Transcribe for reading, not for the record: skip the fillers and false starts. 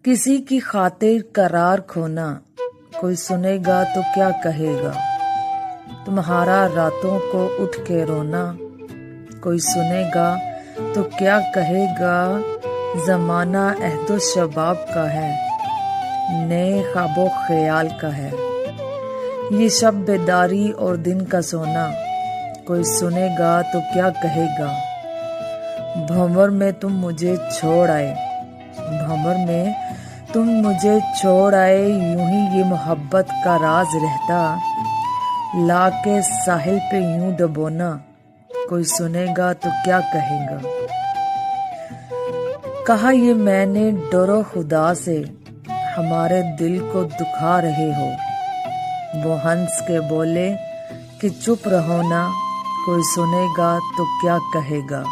کسی کی خاطر قرار کھونا، کوئی سنے گا تو کیا کہے گا؟ تمہارا راتوں کو اٹھ کے رونا، کوئی سنے گا تو کیا کہے گا؟ زمانہ عہد و شباب کا ہے، نئے خواب و خیال کا ہے، یہ شب بیداری اور دن کا سونا، کوئی سنے گا تو کیا کہے گا؟ بھنور میں تم مجھے چھوڑ آئے، بھنور میں تم مجھے چھوڑ آئے، یوں ہی یہ محبت کا راز رہتا، لا کے ساحل پہ یوں ڈبونا، کوئی سنے گا تو کیا کہے گا؟ کہا یہ میں نے ڈرو خدا سے، ہمارے دل کو دکھا رہے ہو، وہ ہنس کے بولے کہ چپ رہو نا، کوئی سنے گا تو کیا کہے گا؟